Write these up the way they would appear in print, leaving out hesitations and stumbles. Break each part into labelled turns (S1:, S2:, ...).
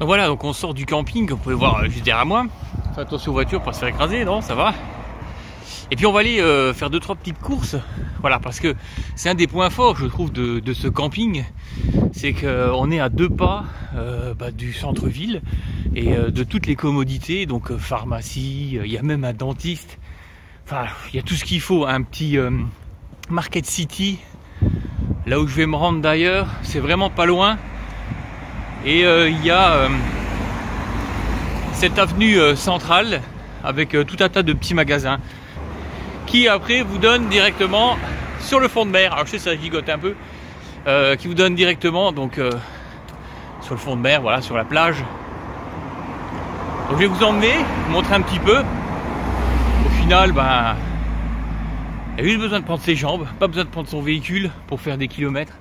S1: Voilà, donc on sort du camping, vous pouvez voir juste derrière moi. Faites attention aux voitures, pas se faire écraser, non, ça va. Et puis on va aller faire 2-3 petites courses. Voilà, parce que c'est un des points forts, je trouve, de ce camping. C'est qu'on est à 2 pas du centre-ville et de toutes les commodités. Donc pharmacie, il y a même un dentiste. Enfin, il y a tout ce qu'il faut. Un petit Market City. Là où je vais me rendre d'ailleurs, c'est vraiment pas loin. Et il y a cette avenue centrale avec tout un tas de petits magasins qui après vous donne directement sur le fond de mer. Alors je sais, ça gigote un peu, qui vous donne directement donc sur le fond de mer, voilà, sur la plage. Donc je vais vous emmener, vous montrer un petit peu. Au final, il y a juste besoin de prendre ses jambes, pas besoin de prendre son véhicule pour faire des kilomètres,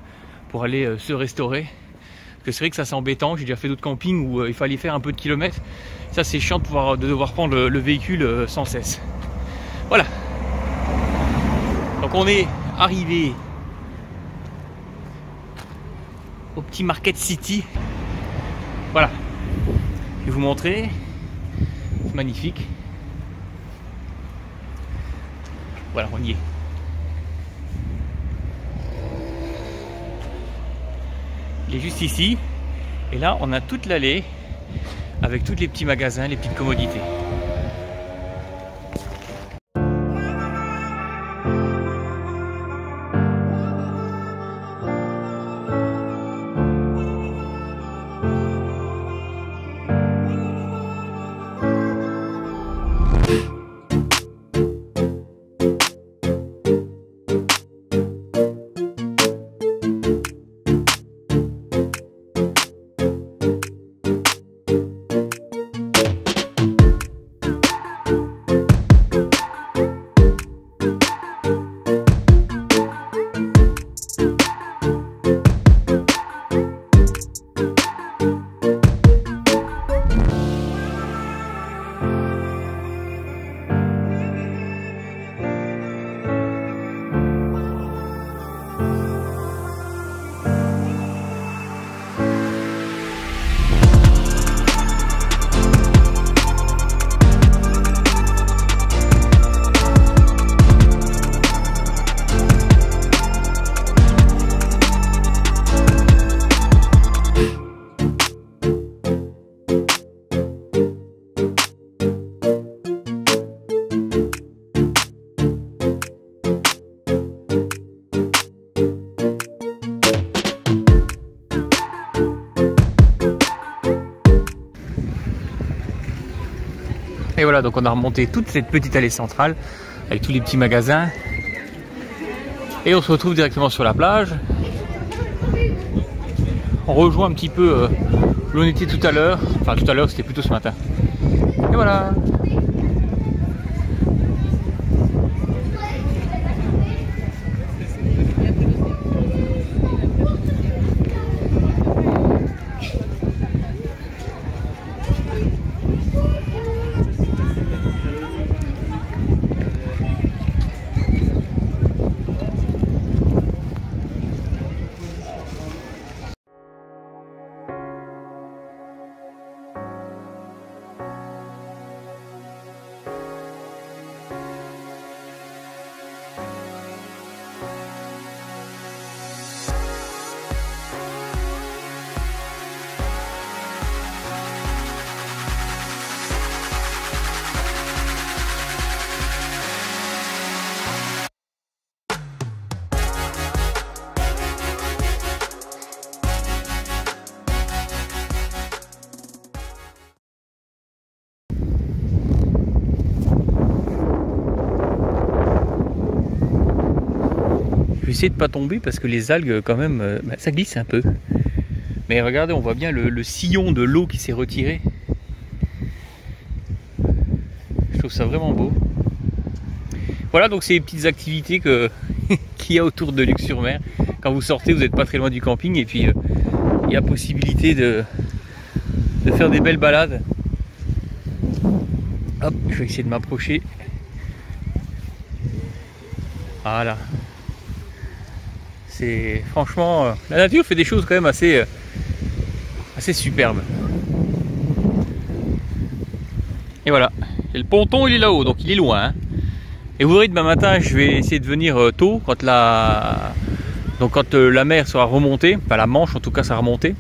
S1: pour aller se restaurer. Parce que c'est vrai que ça c'est embêtant, j'ai déjà fait d'autres campings où il fallait faire un peu de kilomètres. Ça c'est chiant de devoir prendre le véhicule sans cesse. Voilà. Donc on est arrivé au petit Market City. Voilà. Je vais vous montrer. C'est magnifique. Voilà, on y est. Il est juste ici. Et là, on a toute l'allée avec tous les petits magasins, les petites commodités. Et voilà, donc on a remonté toute cette petite allée centrale avec tous les petits magasins. Et on se retrouve directement sur la plage. On rejoint un petit peu où l'on était tout à l'heure. Enfin tout à l'heure, c'était plutôt ce matin. Et voilà. Je vais essayer de pas tomber parce que les algues quand même, ça glisse un peu. Mais regardez, on voit bien le sillon de l'eau qui s'est retiré. Je trouve ça vraiment beau. Voilà, donc c'est les petites activités qu'il y a autour de Luc-sur-Mer. Quand vous sortez, vous n'êtes pas très loin du camping et puis il y a possibilité de faire des belles balades. Hop, je vais essayer de m'approcher. Voilà. C'est franchement, la nature fait des choses quand même assez superbes. Et voilà. Et le ponton il est là-haut, donc il est loin. Hein. Et vous verrez demain matin, je vais essayer de venir tôt quand la mer sera remontée, enfin la Manche en tout cas sera remontée.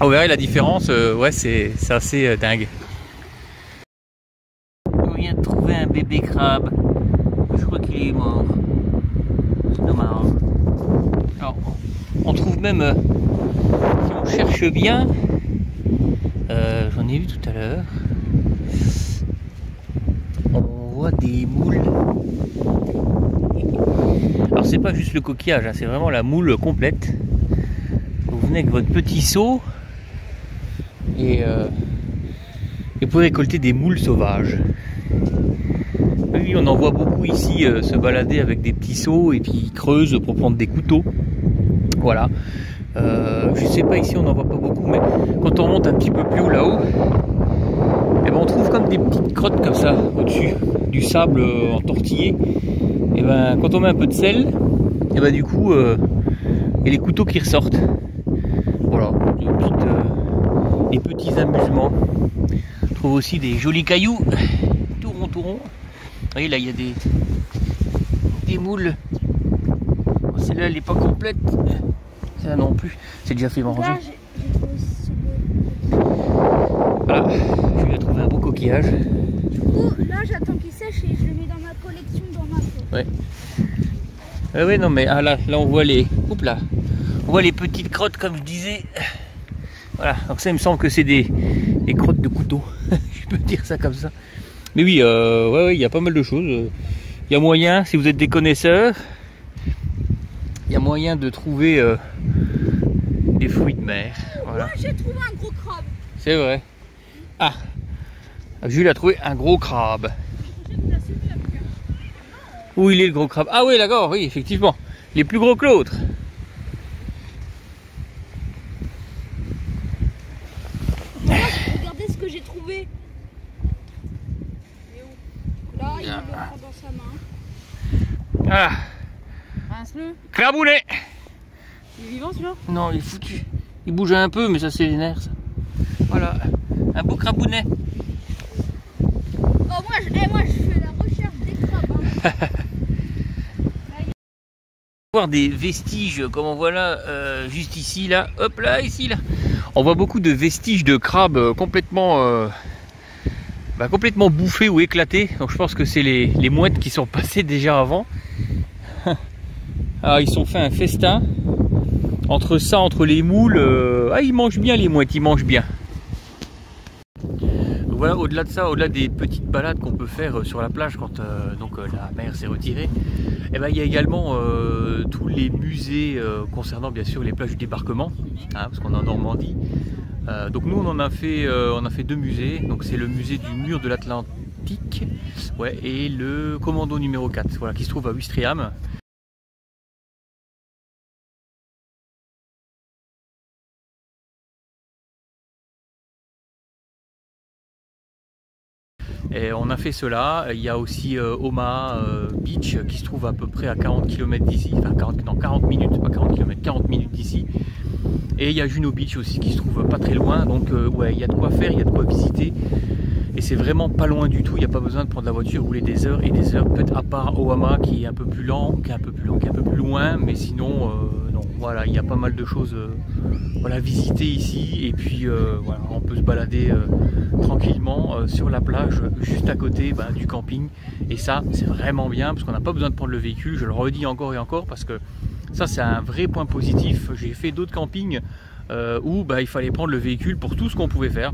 S1: Vous verrez la différence, ouais c'est assez dingue. On vient de trouver un bébé crabe. Je crois qu'il est mort. C'est dommage. Alors, on trouve même, si on cherche bien, j'en ai vu tout à l'heure, on voit des moules. Alors c'est pas juste le coquillage, hein, c'est vraiment la moule complète. Vous venez avec votre petit seau et vous pouvez récolter des moules sauvages. Oui, on en voit beaucoup ici se balader avec des petits seaux et puis ils creusent pour prendre des couteaux. Voilà. Je sais pas ici on n'en voit pas beaucoup, mais quand on monte un petit peu plus haut là-haut, eh ben on trouve comme des petites crottes comme ça au-dessus, du sable entortillé. Et ben quand on met un peu de sel, et ben du coup il y a les couteaux qui ressortent. Voilà, des petits amusements. On trouve aussi des jolis cailloux, tout rond. Vous voyez là il y a des moules. Bon, celle-là elle n'est pas complète. Ça non plus, c'est déjà fait manger. Voilà, je vais trouver un beau coquillage.
S2: Du coup, là j'attends qu'il sèche et je le mets dans ma collection, dans ma peau.
S1: Ouais. Ouais, non mais là on voit les. Oups là. On voit les petites crottes comme je disais. Voilà, donc ça il me semble que c'est des crottes de couteau. Je peux dire ça comme ça. Mais oui, ouais, il y a pas mal de choses. Il y a moyen, si vous êtes des connaisseurs, il y a moyen de trouver des fruits de mer. Voilà.
S2: Moi j'ai trouvé un gros crabe.
S1: C'est vrai. Ah, Jules a trouvé un gros crabe. Où il est le gros crabe? Ah oui, d'accord, oui, effectivement. Il est plus gros que l'autre.
S2: Regardez ce que j'ai trouvé. Là, il le prend dans sa main.
S1: Voilà.
S2: Rince-le.
S1: Crabounet.
S2: Il est vivant celui-là?
S1: Non, il est foutu. Il bouge un peu, mais ça c'est les nerfs. Ça. Voilà, un beau crabounet.
S2: Oh, moi je fais la recherche des crabes. Hein.
S1: Voir des vestiges comme on voit là, juste ici, là, hop là, ici, là. On voit beaucoup de vestiges de crabes complètement bouffés ou éclatés. Donc je pense que c'est les mouettes qui sont passées déjà avant. Alors ils sont fait un festin. Entre les moules, ils mangent bien les mouettes, ils mangent bien. Donc voilà, au-delà de ça, au-delà des petites balades qu'on peut faire sur la plage quand la mer s'est retirée, et ben, il y a également tous les musées concernant bien sûr les plages du débarquement, hein, parce qu'on est en Normandie. Donc nous on a fait 2 musées, donc c'est le musée du mur de l'Atlantique, ouais, et le commando numéro 4, voilà, qui se trouve à Ouistreham. Et on a fait cela. Il y a aussi Omaha Beach qui se trouve à peu près à 40 km d'ici, enfin 40 minutes, pas 40 km, 40 minutes d'ici. Et il y a Juno Beach aussi qui se trouve pas très loin, donc ouais, il y a de quoi faire, il y a de quoi visiter. Et c'est vraiment pas loin du tout, il n'y a pas besoin de prendre la voiture, rouler des heures et des heures, peut-être à part Omaha qui est un peu plus lent, qui est un peu plus loin, mais sinon, non, voilà, il y a pas mal de choses voilà, visiter ici, et puis voilà, on peut se balader tranquillement sur la plage, juste à côté du camping, et ça, c'est vraiment bien, parce qu'on n'a pas besoin de prendre le véhicule, je le redis encore et encore, parce que ça, c'est un vrai point positif. J'ai fait d'autres campings où il fallait prendre le véhicule pour tout ce qu'on pouvait faire.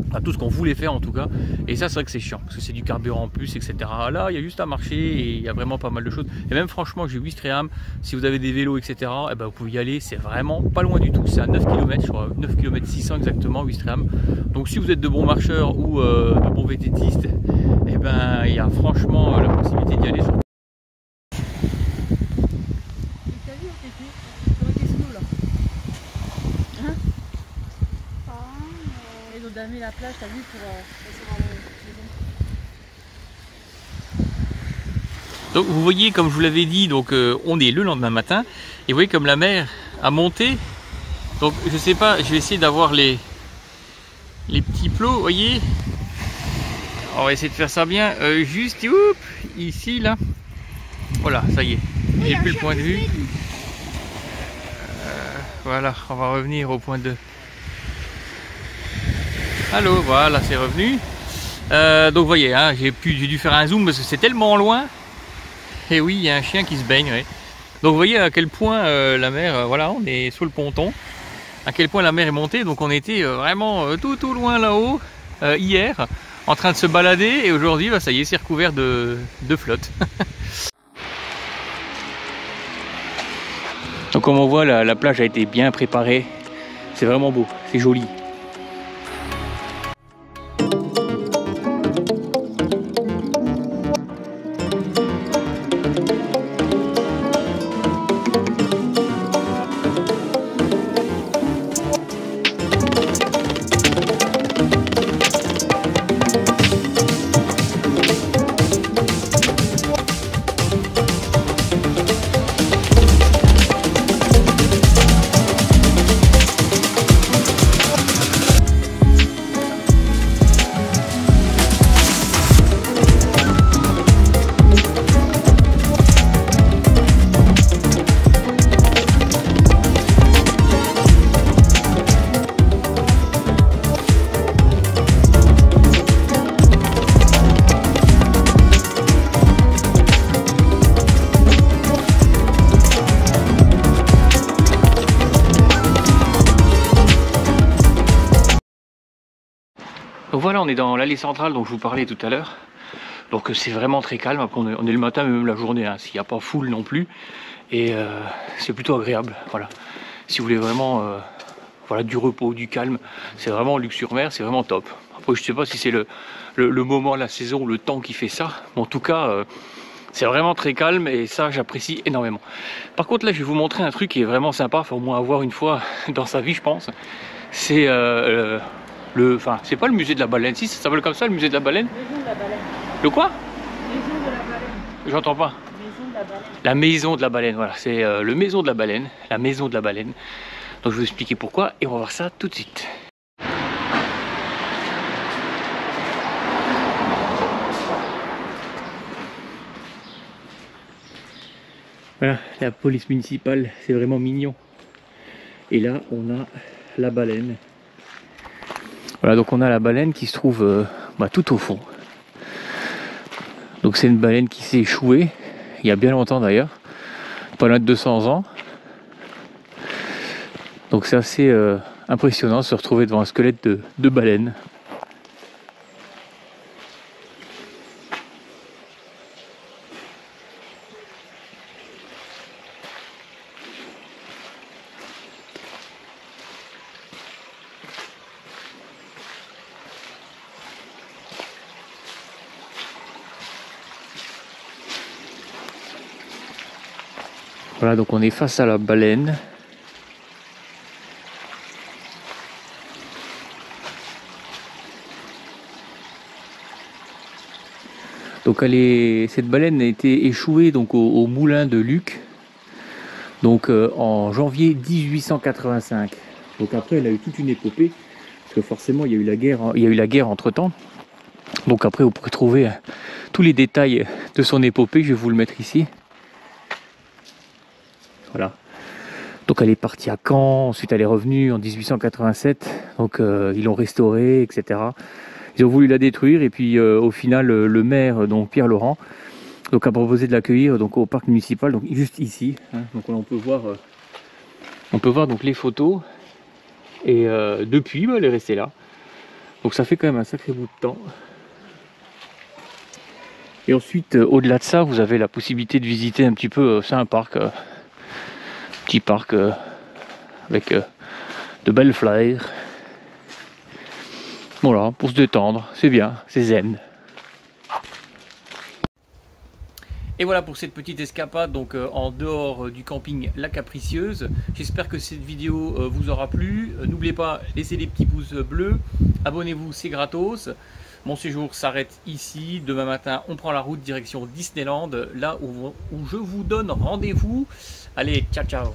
S1: Enfin, tout ce qu'on voulait faire en tout cas, et ça c'est vrai que c'est chiant parce que c'est du carburant en plus, etc. Là il y a juste à marcher et il y a vraiment pas mal de choses, et même franchement j'ai Ouistreham, si vous avez des vélos, etc., vous pouvez y aller, c'est vraiment pas loin du tout, c'est à 9 km, je crois, 9 km 600 exactement Ouistreham. Donc si vous êtes de bons marcheurs ou de bons vététistes, il y a franchement la possibilité d'y aller.
S2: Damer la plage, t'as vu, pour recevoir le...
S1: Donc vous voyez, comme je vous l'avais dit, donc on est le lendemain matin, et vous voyez comme la mer a monté. Donc je sais pas, je vais essayer d'avoir les petits plots, vous voyez. On va essayer de faire ça bien. Juste ici, là. Voilà, ça y est. J'ai plus le point de vue. Voilà, on va revenir au point 2. Allô, voilà, c'est revenu. Donc vous voyez, hein, j'ai dû faire un zoom parce que c'est tellement loin. Et oui, il y a un chien qui se baigne. Ouais. Donc vous voyez à quel point la mer, voilà, on est sur le ponton. À quel point la mer est montée. Donc on était vraiment tout loin là-haut hier, en train de se balader. Et aujourd'hui, bah, ça y est, c'est recouvert de flotte. Donc comme on voit, la plage a été bien préparée. C'est vraiment beau, c'est joli. Donc voilà, on est dans l'allée centrale dont je vous parlais tout à l'heure. Donc c'est vraiment très calme. Après, on est le matin, mais même la journée, hein, s'il n'y a pas foule non plus. Et c'est plutôt agréable. Voilà. Si vous voulez vraiment voilà, du repos, du calme, c'est vraiment Luc-sur-Mer, c'est vraiment top. Après, je ne sais pas si c'est le moment, la saison, le temps qui fait ça. Mais en tout cas, c'est vraiment très calme et ça, j'apprécie énormément. Par contre, là, je vais vous montrer un truc qui est vraiment sympa. Faut au moins avoir une fois dans sa vie, je pense. C'est enfin, c'est pas le musée de la baleine, si ça s'appelle comme ça, le musée de la baleine.
S2: Maison de la baleine.
S1: Le quoi?
S2: Maison de la baleine.
S1: J'entends pas.
S2: Maison de la baleine.
S1: La maison de la baleine, voilà, c'est le maison de la baleine, la maison de la baleine. Donc je vais vous expliquer pourquoi et on va voir ça tout de suite. Voilà, la police municipale, c'est vraiment mignon. Et là, on a la baleine. Voilà, donc on a la baleine qui se trouve tout au fond. Donc c'est une baleine qui s'est échouée, il y a bien longtemps d'ailleurs, pas loin de 200 ans. Donc c'est assez impressionnant de se retrouver devant un squelette de baleine. Voilà, donc on est face à la baleine. Donc cette baleine a été échouée donc au moulin de Luc, donc en janvier 1885. Donc après elle a eu toute une épopée, parce que forcément il y a eu la guerre entre temps. Donc après vous pourrez trouver tous les détails de son épopée, je vais vous le mettre ici. Voilà. Donc elle est partie à Caen, ensuite elle est revenue en 1887, donc ils l'ont restaurée, etc. Ils ont voulu la détruire et puis au final le maire, donc Pierre Laurent, donc a proposé de l'accueillir donc au parc municipal, donc juste ici. Hein. Donc on peut voir donc les photos et depuis elle est restée là. Donc ça fait quand même un sacré bout de temps. Et ensuite au-delà de ça, vous avez la possibilité de visiter un petit peu, c'est un parc. Petit parc avec de belles fleurs. Voilà, pour se détendre, c'est bien, c'est zen. Et voilà pour cette petite escapade donc en dehors du camping La Capricieuse. J'espère que cette vidéo vous aura plu. N'oubliez pas, laissez des petits pouces bleus, abonnez-vous, c'est gratos. Mon séjour s'arrête ici. Demain matin, on prend la route direction Disneyland, là où je vous donne rendez-vous. Allez, ciao ciao.